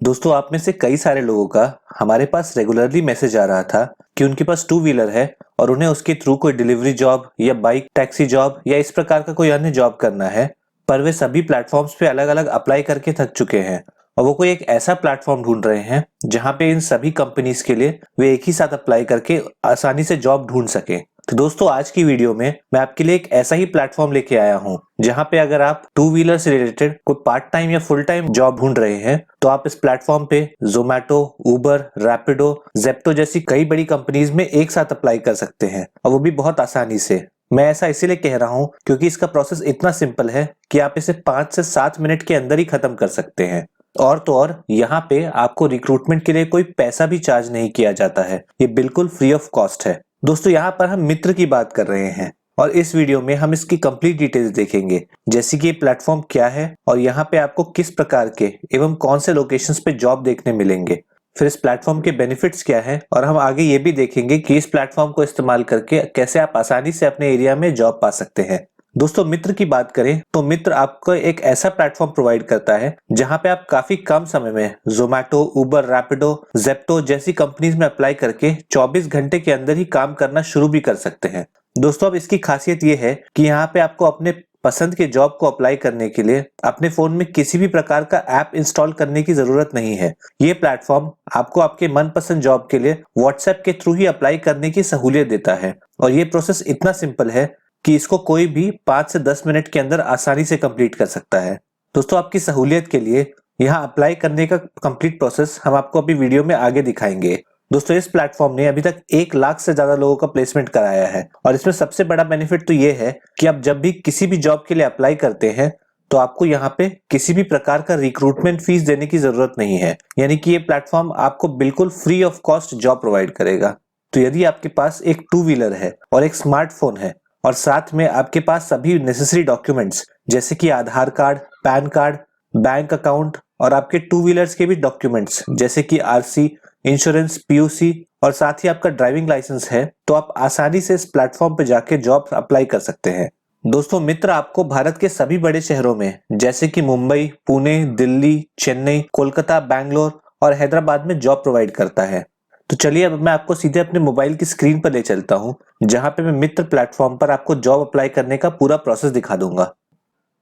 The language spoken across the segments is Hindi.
दोस्तों, आप में से कई सारे लोगों का हमारे पास रेगुलरली मैसेज आ रहा था कि उनके पास टू व्हीलर है और उन्हें उसके थ्रू कोई डिलीवरी जॉब या बाइक टैक्सी जॉब या इस प्रकार का कोई अन्य जॉब करना है। पर वे सभी प्लेटफॉर्म्स पे अलग अलग अप्लाई करके थक चुके हैं और वो कोई एक ऐसा प्लेटफॉर्म ढूंढ रहे हैं जहां पे इन सभी कंपनीज के लिए वे एक ही साथ अप्लाई करके आसानी से जॉब ढूंढ सके। तो दोस्तों, आज की वीडियो में मैं आपके लिए एक ऐसा ही प्लेटफॉर्म लेके आया हूं जहां पे अगर आप टू व्हीलर से रिलेटेड कोई पार्ट टाइम या फुल टाइम जॉब ढूंढ रहे हैं तो आप इस प्लेटफॉर्म पे जोमेटो, उबर, रैपिडो, जेप्टो जैसी कई बड़ी कंपनीज में एक साथ अप्लाई कर सकते हैं और वो भी बहुत आसानी से। मैं ऐसा इसीलिए कह रहा हूं क्योंकि इसका प्रोसेस इतना सिंपल है कि आप इसे 5 से 7 मिनट के अंदर ही खत्म कर सकते हैं। और तो और यहाँ पे आपको रिक्रूटमेंट के लिए कोई पैसा भी चार्ज नहीं किया जाता है, ये बिल्कुल फ्री ऑफ कॉस्ट है। दोस्तों, यहाँ पर हम मित्र की बात कर रहे हैं और इस वीडियो में हम इसकी कंप्लीट डिटेल्स देखेंगे, जैसे कि ये प्लेटफॉर्म क्या है और यहाँ पे आपको किस प्रकार के एवं कौन से लोकेशंस पे जॉब देखने मिलेंगे, फिर इस प्लेटफॉर्म के बेनिफिट्स क्या है और हम आगे ये भी देखेंगे कि इस प्लेटफॉर्म को इस्तेमाल करके कैसे आप आसानी से अपने एरिया में जॉब पा सकते हैं। दोस्तों, मित्र की बात करें तो मित्र आपको एक ऐसा प्लेटफॉर्म प्रोवाइड करता है जहां पे आप काफी कम समय में जोमेटो, उबर, रैपिडो, जेप्टो जैसी कंपनीज में अप्लाई करके 24 घंटे के अंदर ही काम करना शुरू भी कर सकते हैं। दोस्तों, अब इसकी खासियत ये है कि यहाँ पे आपको अपने पसंद के जॉब को अप्लाई करने के लिए अपने फोन में किसी भी प्रकार का ऐप इंस्टॉल करने की जरूरत नहीं है। ये प्लेटफॉर्म आपको आपके मनपसंद जॉब के लिए व्हाट्सएप के थ्रू ही अप्लाई करने की सहूलियत देता है और ये प्रोसेस इतना सिंपल है कि इसको कोई भी 5 से 10 मिनट के अंदर आसानी से कंप्लीट कर सकता है। दोस्तों, आपकी सहूलियत के लिए यहाँ अप्लाई करने का कंप्लीट प्रोसेस हम आपको अभी वीडियो में आगे दिखाएंगे। दोस्तों, इस प्लेटफॉर्म ने अभी तक 1 लाख से ज्यादा लोगों का प्लेसमेंट कराया है और इसमें सबसे बड़ा बेनिफिट तो ये है कि आप जब भी किसी भी जॉब के लिए अप्लाई करते हैं तो आपको यहाँ पे किसी भी प्रकार का रिक्रूटमेंट फीस देने की जरूरत नहीं है, यानी कि ये प्लेटफॉर्म आपको बिल्कुल free of cost job provide करेगा। तो यदि आपके पास एक टू व्हीलर है और एक स्मार्टफोन है और साथ में आपके पास सभी नेसेसरी डॉक्यूमेंट्स जैसे कि Aadhaar card, PAN card, bank account और आपके टू व्हीलर्स के भी डॉक्यूमेंट्स जैसे कि आरसी, इंश्योरेंस, पीयूसी और साथ ही आपका ड्राइविंग लाइसेंस है, तो आप आसानी से इस प्लेटफॉर्म पे जाके जॉब अप्लाई कर सकते हैं। दोस्तों, मित्र आपको भारत के सभी बड़े शहरों में जैसे कि मुंबई, पुणे, दिल्ली, चेन्नई, कोलकाता, बैंगलोर और हैदराबाद में जॉब प्रोवाइड करता है। तो चलिए, अब मैं आपको सीधे अपने मोबाइल की स्क्रीन पर ले चलता हूं जहां पे मैं मित्र प्लेटफॉर्म पर आपको जॉब अप्लाई करने का पूरा प्रोसेस दिखा दूंगा।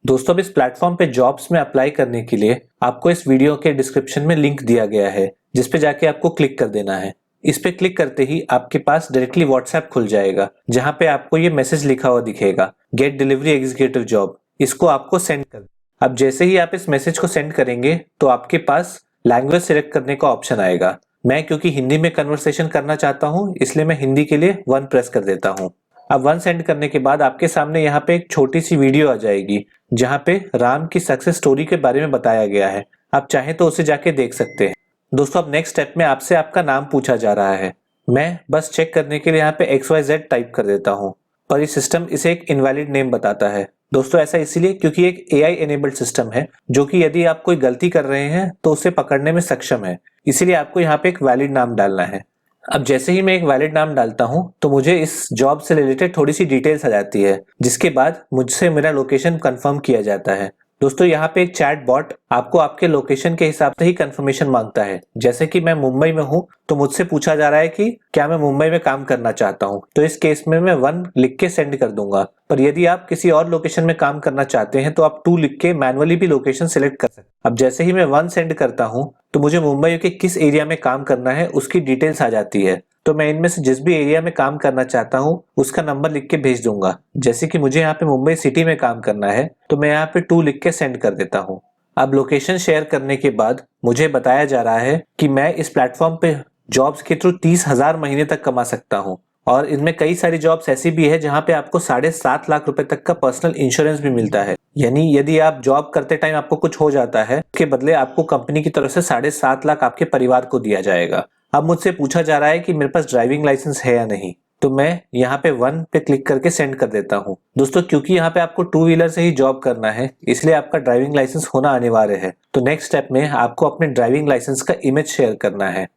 दोस्तों, अब इस प्लेटफॉर्म पे जॉब्स में अप्लाई करने के लिए आपको इस वीडियो के डिस्क्रिप्शन में लिंक दिया गया है जिस पे जाके आपको क्लिक कर देना है। इस पे क्लिक करते ही आपके पास डायरेक्टली व्हाट्सएप खुल जाएगा जहां पे आपको ये मैसेज लिखा हुआ दिखेगा, गेट डिलीवरी एग्जीक्यूटिव जॉब। इसको आपको सेंड कर। अब जैसे ही आप इस मैसेज को सेंड करेंगे तो आपके पास लैंग्वेज सिलेक्ट करने का ऑप्शन आएगा। मैं क्योंकि हिंदी में कन्वर्सेशन करना चाहता हूं इसलिए मैं हिंदी के लिए 1 प्रेस कर देता हूं। अब 1 सेंड करने के बाद आपके सामने यहाँ पे एक छोटी सी वीडियो आ जाएगी जहाँ पे राम की सक्सेस स्टोरी के बारे में बताया गया है। आप चाहे तो उसे जाके देख सकते हैं। दोस्तों, अब नेक्स्ट स्टेप में आपसे आपका नाम पूछा जा रहा है। मैं बस चेक करने के लिए यहाँ पे XYZ टाइप कर देता हूँ, पर ये सिस्टम इसे एक इनवैलिड नेम बताता है। दोस्तों, ऐसा इसीलिए क्योंकि एक AI एनेबल्ड सिस्टम है जो कि यदि आप कोई गलती कर रहे हैं तो उसे पकड़ने में सक्षम है, इसीलिए आपको यहाँ पे एक वैलिड नाम डालना है। अब जैसे ही मैं एक वैलिड नाम डालता हूं तो मुझे इस जॉब से रिलेटेड थोड़ी सी डिटेल्स आ जाती है जिसके बाद मुझसे मेरा लोकेशन कंफर्म किया जाता है। दोस्तों, यहाँ पे एक चैट बॉट आपको आपके लोकेशन के हिसाब से ही कंफर्मेशन मांगता है। जैसे कि मैं मुंबई में हूँ तो मुझसे पूछा जा रहा है कि क्या मैं मुंबई में काम करना चाहता हूँ, तो इस केस में मैं 1 लिख के सेंड कर दूंगा। पर यदि आप किसी और लोकेशन में काम करना चाहते हैं तो आप 2 लिख के मैनुअली भी लोकेशन सिलेक्ट कर सकते हैं। अब जैसे ही मैं 1 सेंड करता हूँ तो मुझे मुंबई के किस एरिया में काम करना है उसकी डिटेल्स आ जाती है। तो मैं इनमें से जिस भी एरिया में काम करना चाहता हूँ उसका नंबर लिख के भेज दूंगा। जैसे कि मुझे यहाँ पे मुंबई सिटी में काम करना है तो मैं यहाँ पे 2 लिख के सेंड कर देता हूँ। अब लोकेशन शेयर करने के बाद मुझे बताया जा रहा है कि मैं इस प्लेटफॉर्म पे जॉब्स के थ्रू 30,000 महीने तक कमा सकता हूँ और इनमें कई सारी जॉब्स ऐसी भी है जहाँ पे आपको 7.5 लाख रुपए तक का पर्सनल इंश्योरेंस भी मिलता है। यानी यदि आप जॉब करते टाइम आपको कुछ हो जाता है उसके बदले आपको कंपनी की तरफ से 7.5 लाख आपके परिवार को दिया जाएगा। अब मुझसे पूछा जा रहा है कि मेरे पास ड्राइविंग लाइसेंस है या नहीं, तो मैं यहाँ पे 1 पे क्लिक करके सेंड कर देता हूँ। दोस्तों, क्योंकि यहाँ पे आपको टू व्हीलर से ही जॉब करना है इसलिए आपका ड्राइविंग लाइसेंस होना अनिवार्य है। तो नेक्स्ट स्टेप में आपको अपने ड्राइविंग लाइसेंस का इमेज शेयर करना है।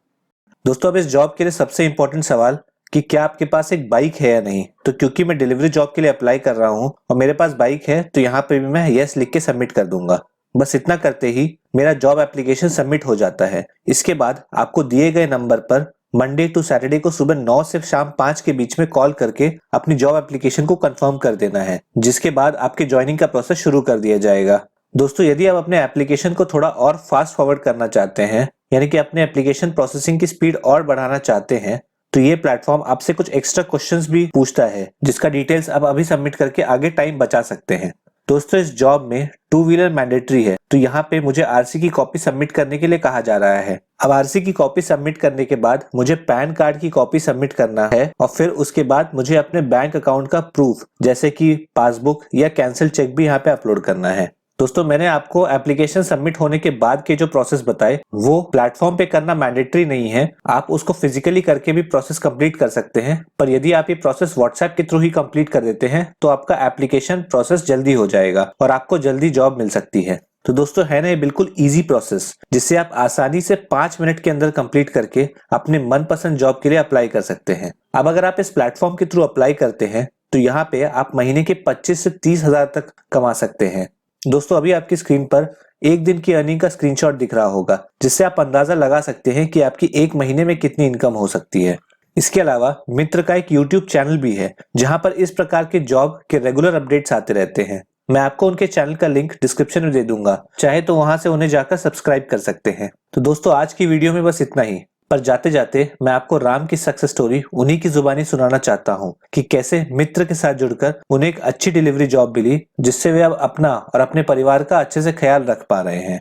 दोस्तों, अब इस जॉब के लिए सबसे इंपॉर्टेंट सवाल कि क्या आपके पास एक बाइक है या नहीं। तो क्योंकि मैं डिलीवरी जॉब के लिए अप्लाई कर रहा हूँ और मेरे पास बाइक है तो यहाँ पे भी मैं यस लिख के सबमिट कर दूंगा। बस इतना करते ही मेरा जॉब एप्लीकेशन सबमिट हो जाता है। इसके बाद आपको दिए गए नंबर पर मंडे टू सैटरडे को सुबह 9 से शाम 5 के बीच में कॉल करके अपनी जॉब एप्लीकेशन को कंफर्म कर देना है, जिसके बाद आपके ज्वाइनिंग का प्रोसेस शुरू कर दिया जाएगा। दोस्तों, यदि आप अपने एप्लीकेशन को थोड़ा और फास्ट फॉरवर्ड करना चाहते हैं, यानी कि अपने एप्लीकेशन प्रोसेसिंग की स्पीड और बढ़ाना चाहते हैं, तो ये प्लेटफॉर्म आपसे कुछ एक्स्ट्रा क्वेश्चंस भी पूछता है, जिसका डिटेल्स आप अभी सबमिट करके आगे टाइम बचा सकते हैं। दोस्तों, इस जॉब में 2 व्हीलर मैंडेटरी है, तो यहाँ पे मुझे आरसी की कॉपी सबमिट करने के लिए कहा जा रहा है। अब आरसी की कॉपी सबमिट करने के बाद मुझे पैन कार्ड की कॉपी सबमिट करना है और फिर उसके बाद मुझे अपने बैंक अकाउंट का प्रूफ जैसे कि पासबुक या कैंसिल चेक भी यहाँ पे अपलोड करना है। दोस्तों, मैंने आपको एप्लीकेशन सबमिट होने के बाद के जो प्रोसेस बताए वो प्लेटफॉर्म पे करना मैंडेटरी नहीं है। आप उसको फिजिकली करके भी प्रोसेस कंप्लीट कर सकते हैं, पर यदि आप ये प्रोसेस व्हाट्सएप के थ्रू ही कंप्लीट कर देते हैं तो आपका एप्लीकेशन प्रोसेस जल्दी हो जाएगा और आपको जल्दी जॉब मिल सकती है। तो दोस्तों, है ना ये बिल्कुल इजी प्रोसेस, जिससे आप आसानी से 5 मिनट के अंदर कंप्लीट करके अपने मनपसंद जॉब के लिए अप्लाई कर सकते हैं। अब अगर आप इस प्लेटफॉर्म के थ्रू अप्लाई करते हैं तो यहाँ पे आप महीने के 25 से 30 हजार तक कमा सकते हैं। दोस्तों, अभी आपकी स्क्रीन पर एक दिन की अर्निंग का स्क्रीनशॉट दिख रहा होगा, जिससे आप अंदाजा लगा सकते हैं कि आपकी एक महीने में कितनी इनकम हो सकती है। इसके अलावा मित्र का एक YouTube चैनल भी है, जहां पर इस प्रकार के जॉब के रेगुलर अपडेट्स आते रहते हैं। मैं आपको उनके चैनल का लिंक डिस्क्रिप्शन में दे दूंगा, चाहे तो वहां से उन्हें जाकर सब्सक्राइब कर सकते हैं। तो दोस्तों, आज की वीडियो में बस इतना ही, पर जाते जाते मैं आपको राम की सक्सेस स्टोरी उन्हीं की जुबानी सुनाना चाहता हूँ कि कैसे मित्र के साथ जुड़कर उन्हें एक अच्छी डिलीवरी जॉब मिली, जिससे वे अब अपना और अपने परिवार का अच्छे से ख्याल रख पा रहे हैं।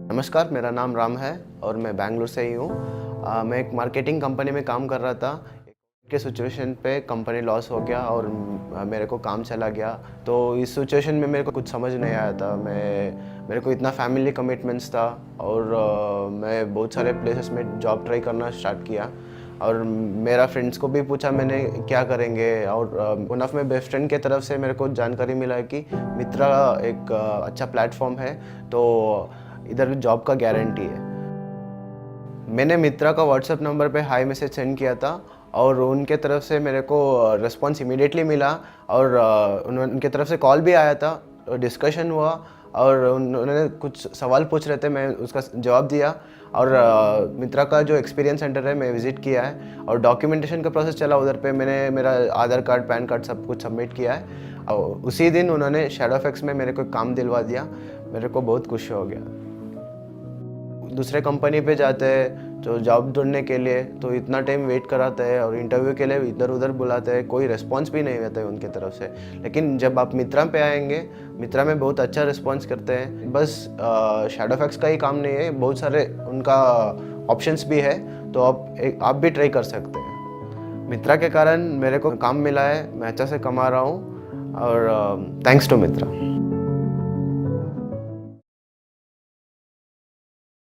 नमस्कार, मेरा नाम राम है और मैं बेंगलुरु से ही हूँ। मैं एक मार्केटिंग कंपनी में काम कर रहा था। के सिचुएशन पे कंपनी लॉस हो गया और मेरे को काम चला गया। तो इस सिचुएशन में मेरे को कुछ समझ नहीं आया था। मेरे को इतना फैमिली कमिटमेंट्स था और मैं बहुत सारे प्लेसेस में जॉब ट्राई करना स्टार्ट किया और मेरा फ्रेंड्स को भी पूछा मैंने क्या करेंगे, और one of my best friend के तरफ से मेरे को जानकारी मिला कि मित्रा एक अच्छा प्लेटफॉर्म है, तो इधर जॉब का गारंटी है। मैंने मित्रा का व्हाट्सएप नंबर पे हाई मैसेज सेंड किया था और उनके तरफ से मेरे को रिस्पॉन्स इमीडिएटली मिला और उनके तरफ से कॉल भी आया था, डिस्कशन हुआ और उन्होंने कुछ सवाल पूछ रहे थे, मैं उसका जवाब दिया और मित्रा का जो एक्सपीरियंस सेंटर है मैं विज़िट किया है और डॉक्यूमेंटेशन का प्रोसेस चला। उधर पे मैंने मेरा आधार कार्ड, पैन कार्ड सब कुछ सबमिट किया है और उसी दिन उन्होंने शैडोफैक्स में मेरे को काम दिलवा दिया। मेरे को बहुत खुशी हो गया। दूसरे कंपनी पे जाते हैं तो जॉब ढूंढने के लिए तो इतना टाइम वेट कराते हैं और इंटरव्यू के लिए इधर उधर बुलाते हैं, कोई रिस्पांस भी नहीं आता है उनके तरफ से। लेकिन जब आप मित्रा पे आएंगे, मित्रा में बहुत अच्छा रिस्पांस करते हैं। बस शैडोफैक्स का ही काम नहीं है, बहुत सारे उनका ऑप्शंस भी है, तो आप भी ट्राई कर सकते हैं। मित्रा के कारण मेरे को काम मिला है, मैं अच्छा से कमा रहा हूँ और थैंक्स टू मित्रा।